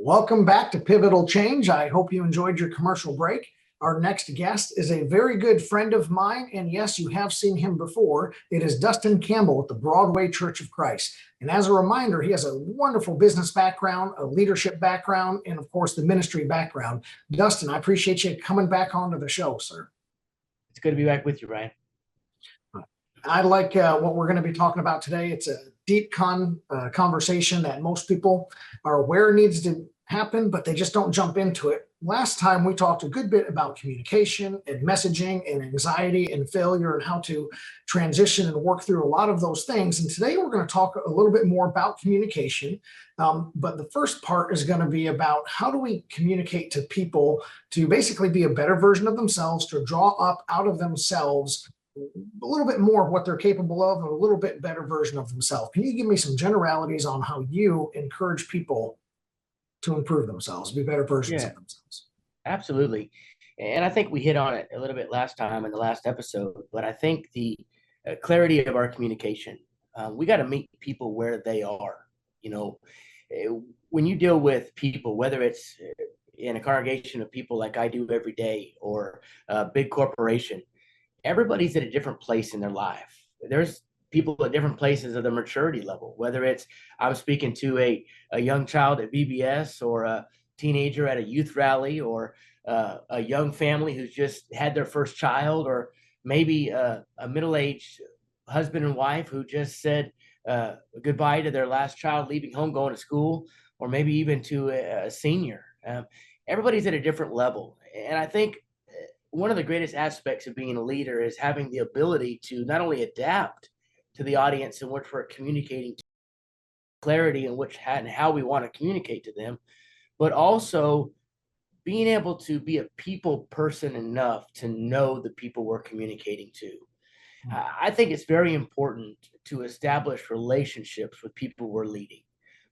Welcome back to Pivotal Change. I hope you enjoyed your commercial break. Our next guest is a very good friend of mine, and yes, you have seen him before. It is Dustin Campbell with the Broadway Church of Christ. And as a reminder, he has a wonderful business background, a leadership background, and of course, the ministry background. Dustin, I appreciate you coming back onto the show, sir. It's good to be back with you, Ryan. I like what we're going to be talking about today. It's a deep conversation that most people are aware needs to happen, but they just don't jump into it. Last time we talked a good bit about communication and messaging and anxiety and failure and how to transition and work through a lot of those things. And today we're going to talk a little bit more about communication. But the first part is going to be about how do we communicate to people to basically be a better version of themselves, to draw up out of themselves a little bit more of what they're capable of, and a little bit better version of themselves. Can you give me some generalities on how you encourage people to improve themselves, be better versions of themselves? Absolutely. And I think we hit on it a little bit last time in the last episode, but I think the clarity of our communication, we got to meet people where they are. When you deal with people, whether it's in a congregation of people like I do every day or a big corporation, everybody's at a different place in their life. There's people at different places of the maturity level, whether it's I'm speaking to a young child at VBS or a teenager at a youth rally or a young family who's just had their first child, or maybe a middle-aged husband and wife who just said goodbye to their last child leaving home, going to school, or maybe even to a senior. Everybody's at a different level. And I think one of the greatest aspects of being a leader is having the ability to not only adapt to the audience in which we're communicating, clarity in which and how we want to communicate to them, but also being able to be a people person enough to know the people we're communicating to. I think it's very important to establish relationships with people we're leading.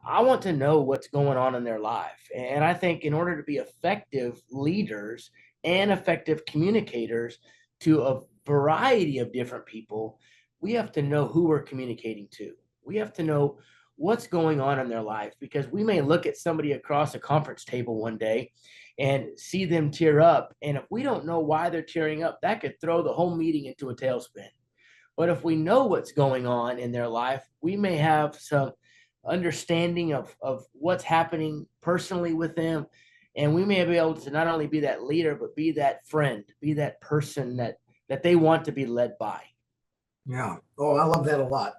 I want to know what's going on in their life. And I think in order to be effective leaders and effective communicators to a variety of different people, we have to know who we're communicating to. We have to know what's going on in their life, because we may look at somebody across a conference table one day and see them tear up. And if we don't know why they're tearing up, that could throw the whole meeting into a tailspin. But if we know what's going on in their life, we may have some understanding of what's happening personally with them. And we may be able to not only be that leader, but be that friend, be that person that they want to be led by. Yeah. Oh, I love that a lot.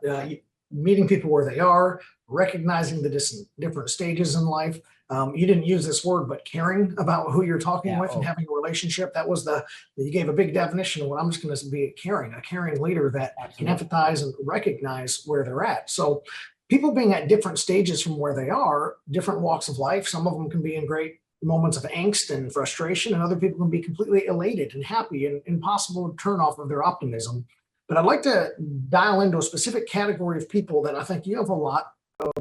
Meeting people where they are, recognizing the different stages in life. You didn't use this word, but caring about who you're talking with and having a relationship. That was you gave a big definition of what I'm just going to be a caring leader that can empathize and recognize where they're at. So people being at different stages from where they are, different walks of life. Some of them can be in great moments of angst and frustration, and other people can be completely elated and happy and impossible to turn off of their optimism. But I'd like to dial into a specific category of people that I think you have a lot of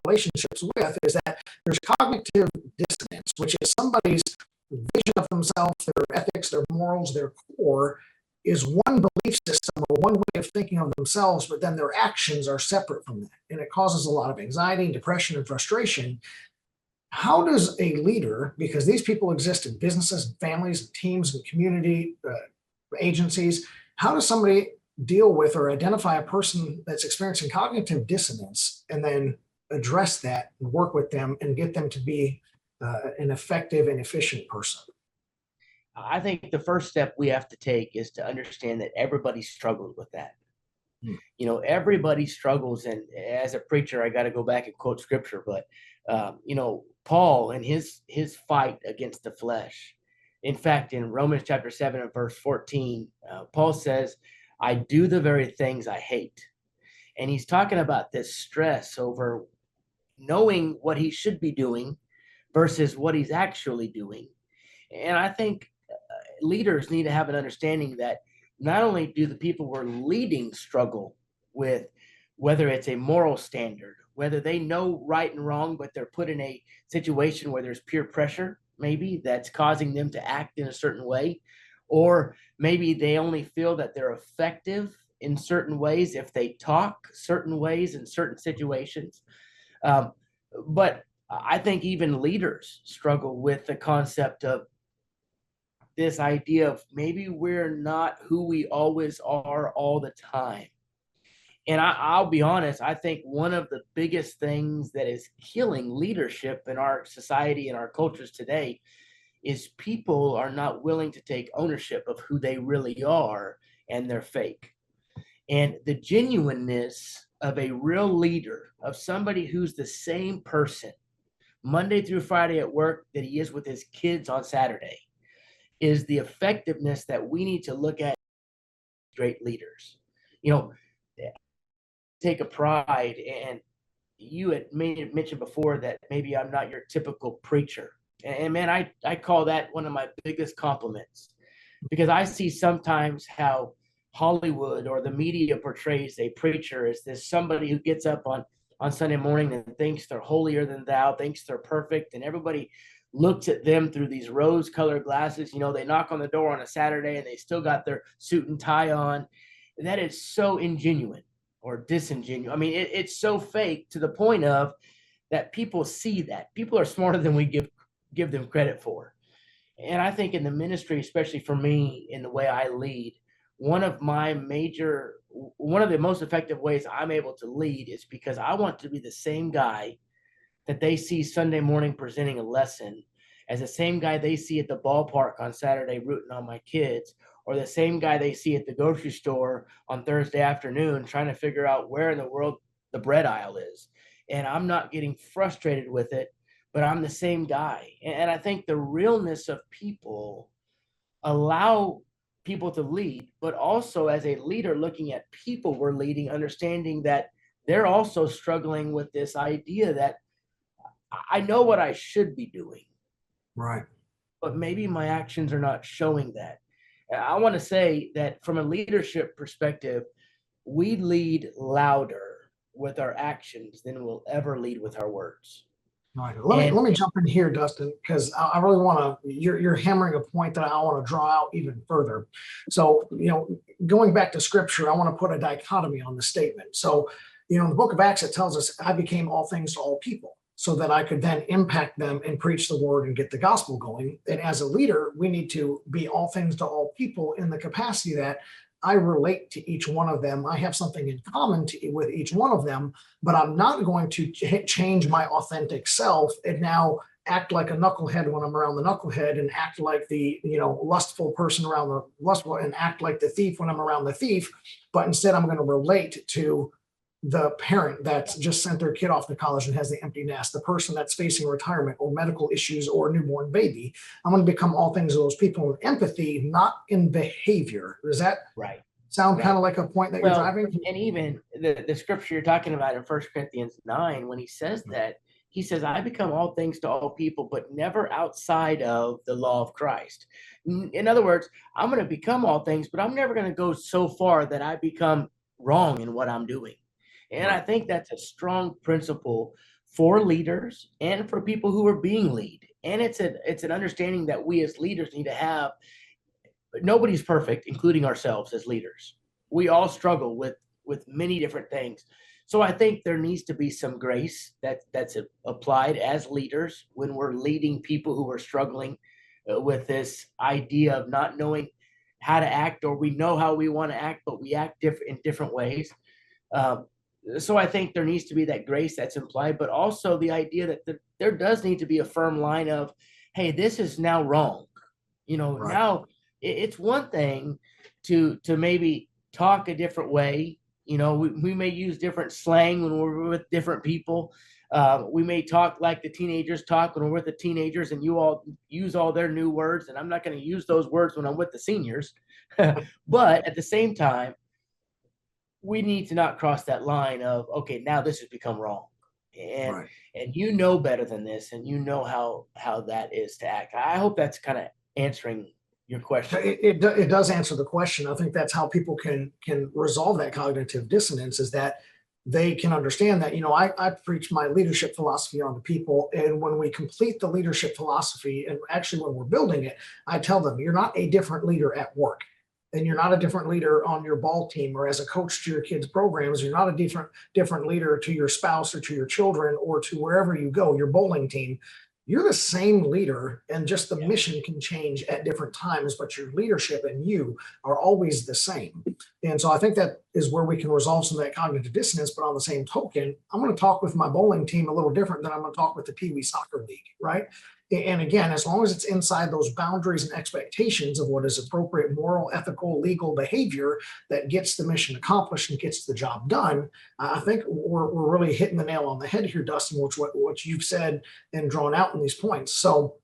relationships with, is that there's cognitive dissonance, which is somebody's vision of themselves, their ethics, their morals, their core is one belief system or one way of thinking of themselves, but then their actions are separate from that. And it causes a lot of anxiety, depression, and frustration. How does a leader, because these people exist in businesses and families and teams and community agencies, how does somebody deal with or identify a person that's experiencing cognitive dissonance and then address that and work with them and get them to be an effective and efficient person? I think the first step we have to take is to understand that everybody struggles with that. Everybody struggles. And as a preacher, I got to go back and quote scripture, but Paul and his fight against the flesh. In fact, in Romans chapter 7 and verse 14, Paul says, I do the very things I hate. And he's talking about this stress over knowing what he should be doing versus what he's actually doing. And I think leaders need to have an understanding that not only do the people we're leading struggle with whether it's a moral standard, whether they know right and wrong, but they're put in a situation where there's peer pressure, maybe that's causing them to act in a certain way, or maybe they only feel that they're effective in certain ways if they talk certain ways in certain situations. But I think even leaders struggle with the concept of this idea of maybe we're not who we always are all the time. And I'll be honest, I think one of the biggest things that is killing leadership in our society and our cultures today is people are not willing to take ownership of who they really are, and they're fake. And the genuineness of a real leader, of somebody who's the same person Monday through Friday at work that he is with his kids on Saturday, is the effectiveness that we need to look at great leaders. You know, take a pride, and you had mentioned before that maybe I'm not your typical preacher. And man, I call that one of my biggest compliments, because I see sometimes how Hollywood or the media portrays a preacher as this somebody who gets up on Sunday morning and thinks they're holier than thou, thinks they're perfect, and everybody looks at them through these rose-colored glasses. You know, they knock on the door on a Saturday and they still got their suit and tie on. And that is so ingenuine or disingenuous. I mean, it's so fake to the point of that people see that. People are smarter than we give them credit for. And I think in the ministry, especially for me, in the way I lead, one of the most effective ways I'm able to lead is because I want to be the same guy that they see Sunday morning presenting a lesson as the same guy they see at the ballpark on Saturday rooting on my kids, or the same guy they see at the grocery store on Thursday afternoon trying to figure out where in the world the bread aisle is. And I'm not getting frustrated with it, but I'm the same guy. And I think the realness of people allow people to lead, but also as a leader looking at people we're leading, understanding that they're also struggling with this idea that I know what I should be doing, Right. but maybe my actions are not showing that. I want to say that from a leadership perspective, we lead louder with our actions than we'll ever lead with our words. Right. Let me jump in here, Dustin, because I really want to. You're hammering a point that I want to draw out even further. So, going back to Scripture, I want to put a dichotomy on the statement. So, in the Book of Acts, it tells us, "I became all things to all people, so that I could then impact them and preach the word and get the gospel going." And as a leader, we need to be all things to all people in the capacity that I relate to each one of them. I have something in common with each one of them, but I'm not going to change my authentic self and now act like a knucklehead when I'm around the knucklehead, and act like the lustful person around the lustful, and act like the thief when I'm around the thief. But instead, I'm going to relate to the parent that's just sent their kid off to college and has the empty nest, the person that's facing retirement or medical issues or a newborn baby. I'm going to become all things to those people in empathy, not in behavior. Does that sound kind of like a point that you're driving? And even the scripture you're talking about in 1 Corinthians 9, when he says that, he says, I become all things to all people, but never outside of the law of Christ. In other words, I'm going to become all things, but I'm never going to go so far that I become wrong in what I'm doing. And I think that's a strong principle for leaders and for people who are being led. And it's an understanding that we as leaders need to have. Nobody's perfect, including ourselves as leaders. We all struggle with many different things. So I think there needs to be some grace that's applied as leaders when we're leading people who are struggling with this idea of not knowing how to act, or we know how we want to act, but we act in different ways. So I think there needs to be that grace that's implied, but also the idea that there does need to be a firm line of, hey, this is now wrong. Now it's one thing to maybe talk a different way. We may use different slang when we're with different people. We may talk like the teenagers talk when we're with the teenagers, and you all use all their new words, and I'm not going to use those words when I'm with the seniors. But at the same time, we need to not cross that line of, okay, now this has become wrong. And you know better than this, and you know how that is to act. I hope that's kind of answering your question. It does answer the question. I think that's how people can resolve that cognitive dissonance, is that they can understand that, I preach my leadership philosophy onto people. And when we complete the leadership philosophy, and actually when we're building it, I tell them, you're not a different leader at work. and you're not a different leader on your ball team or as a coach to your kids' programs. You're not a different leader to your spouse or to your children or to wherever you go, your bowling team. You're the same leader, and just the mission can change at different times, but your leadership and you are always the same. And so I think that is where we can resolve some of that cognitive dissonance. But on the same token, I'm going to talk with my bowling team a little different than I'm going to talk with the Pee Wee Soccer League, right? And again, as long as it's inside those boundaries and expectations of what is appropriate, moral, ethical, legal behavior that gets the mission accomplished and gets the job done, I think we're really hitting the nail on the head here, Dustin, which what you've said and drawn out in these points. So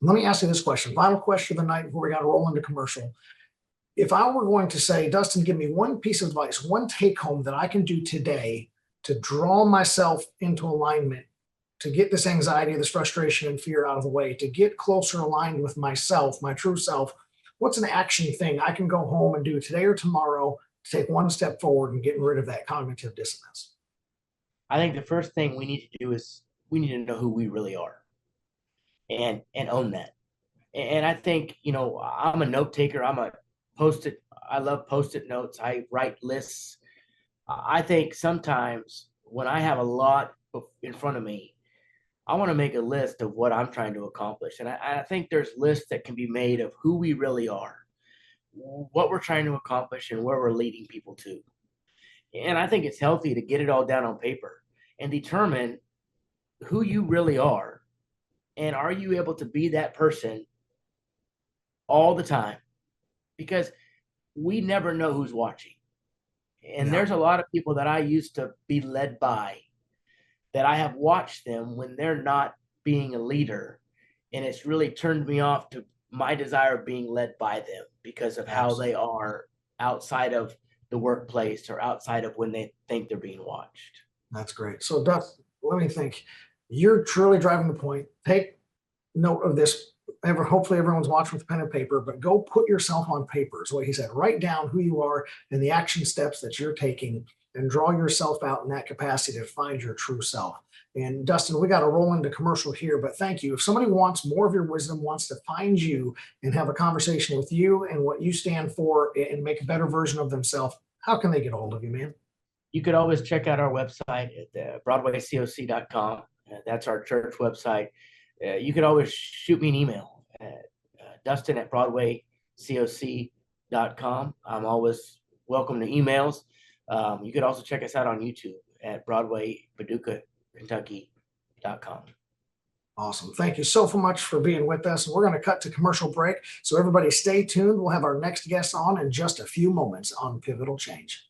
let me ask you this question. Final question of the night before we got to roll into commercial. If I were going to say, Dustin, give me one piece of advice, one take home that I can do today to draw myself into alignment, to get this anxiety, this frustration and fear out of the way, to get closer aligned with myself, my true self, what's an action thing I can go home and do today or tomorrow to take one step forward and getting rid of that cognitive dissonance? I think the first thing we need to do is we need to know who we really are and own that. And I think, I'm a note taker. I love post-it notes. I write lists. I think sometimes when I have a lot in front of me, I want to make a list of what I'm trying to accomplish. And I think there's lists that can be made of who we really are, what we're trying to accomplish, and where we're leading people to. And I think it's healthy to get it all down on paper and determine who you really are. And are you able to be that person all the time? Because we never know who's watching. And there's a lot of people that I used to be led by that I have watched them when they're not being a leader. And it's really turned me off to my desire of being led by them because of how they are outside of the workplace or outside of when they think they're being watched. That's great. So Dustin, let me think. You're truly driving the point. Take note of this. Hopefully everyone's watching with pen and paper, but go put yourself on paper is what he said. Write down who you are and the action steps that you're taking and draw yourself out in that capacity to find your true self. And Dustin, we got to roll into commercial here, but thank you. If somebody wants more of your wisdom, wants to find you and have a conversation with you and what you stand for and make a better version of themselves, how can they get a hold of you, man? You could always check out our website at broadwaycoc.com. That's our church website. You could always shoot me an email at dustin@broadwaycoc.com. I'm always welcome to emails. You could also check us out on YouTube at Broadway Paducah, Kentucky.com. Awesome. Thank you so much for being with us. We're going to cut to commercial break. So everybody stay tuned. We'll have our next guest on in just a few moments on Pivotal Change.